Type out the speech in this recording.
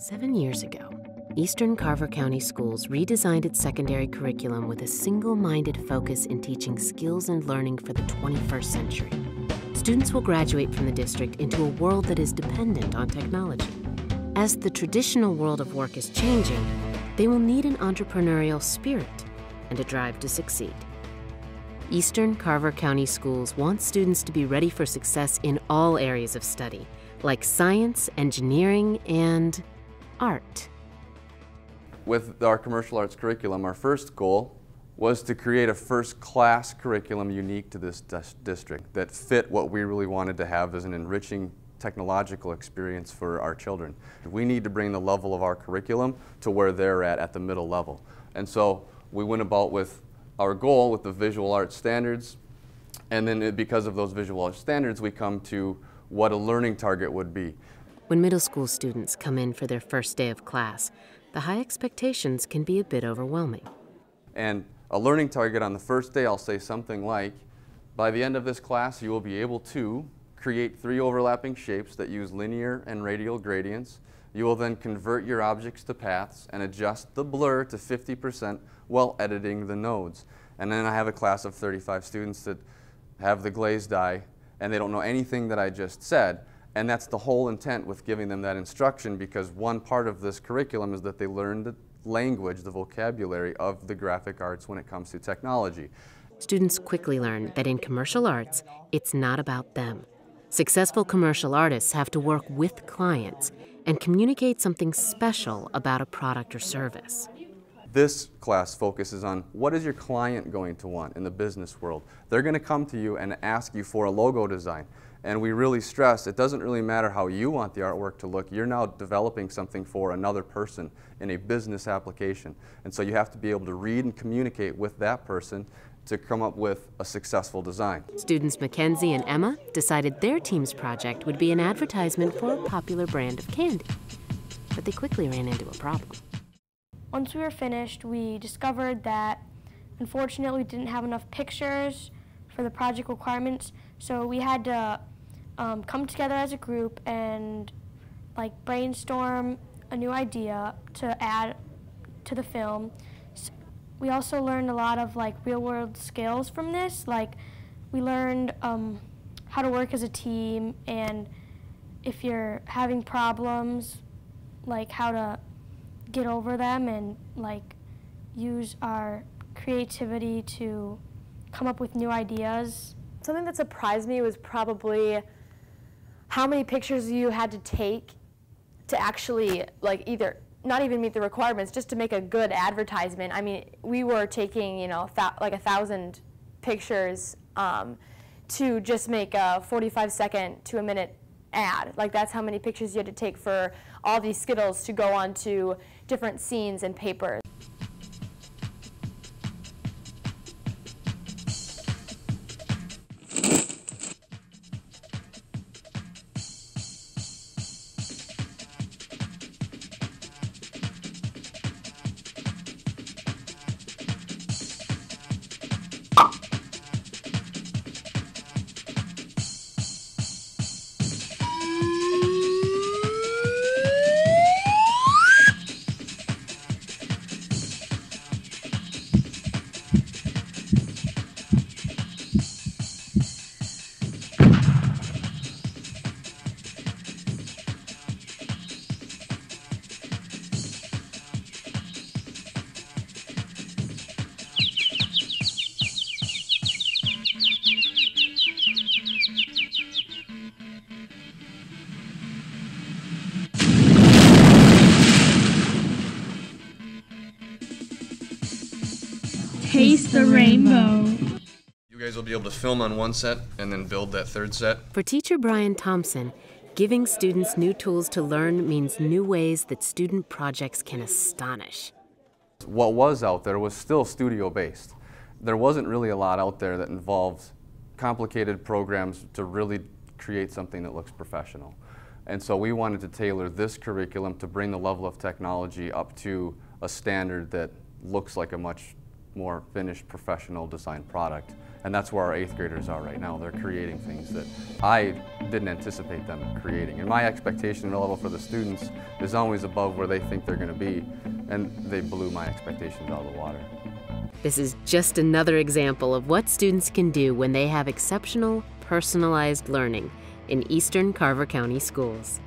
7 years ago, Eastern Carver County Schools redesigned its secondary curriculum with a single-minded focus in teaching skills and learning for the 21st century. Students will graduate from the district into a world that is dependent on technology. As the traditional world of work is changing, they will need an entrepreneurial spirit and a drive to succeed. Eastern Carver County Schools wants students to be ready for success in all areas of study, like science, engineering, and art. With our commercial arts curriculum, our first goal was to create a first-class curriculum unique to this district that fit what we really wanted to have as an enriching technological experience for our children. We need to bring the level of our curriculum to where they're at the middle level. And so we went about with our goal with the visual arts standards, and then because of those visual arts standards, we come to what a learning target would be. When middle school students come in for their first day of class, the high expectations can be a bit overwhelming. And a learning target on the first day, I'll say something like, by the end of this class, you will be able to create 3 overlapping shapes that use linear and radial gradients. You will then convert your objects to paths and adjust the blur to 50% while editing the nodes. And then I have a class of 35 students that have the glazed eye, and they don't know anything that I just said. And that's the whole intent with giving them that instruction, because one part of this curriculum is that they learn the language, the vocabulary of the graphic arts when it comes to technology. Students quickly learn that in commercial arts, it's not about them. Successful commercial artists have to work with clients and communicate something special about a product or service. This class focuses on what is your client going to want in the business world. They're going to come to you and ask you for a logo design. And we really stress it doesn't really matter how you want the artwork to look. You're now developing something for another person in a business application. And so you have to be able to read and communicate with that person to come up with a successful design. Students Mackenzie and Emma decided their team's project would be an advertisement for a popular brand of candy. But they quickly ran into a problem. Once we were finished, we discovered that unfortunately we didn't have enough pictures for the project requirements, so we had to come together as a group and brainstorm a new idea to add to the film. We also learned a lot of real-world skills from this. We learned how to work as a team, and if you're having problems, how to get over them, and use our creativity to come up with new ideas. Something that surprised me was probably how many pictures you had to take to actually either not even meet the requirements, just to make a good advertisement. I mean, we were taking 1,000 pictures to just make a 45-second to a minute ad. That's how many pictures you had to take for all these Skittles to go onto different scenes and papers. Taste the rainbow. You guys will be able to film on one set and then build that third set. For teacher Brian Thompson, giving students new tools to learn means new ways that student projects can astonish. What was out there was still studio-based. There wasn't really a lot out there that involved complicated programs to really create something that looks professional. And so we wanted to tailor this curriculum to bring the level of technology up to a standard that looks like a much more finished professional design product. And that's where our 8th graders are right now. They're creating things that I didn't anticipate them creating. And my expectation level for the students is always above where they think they're going to be, and they blew my expectations out of the water. This is just another example of what students can do when they have exceptional, personalized learning in Eastern Carver County Schools.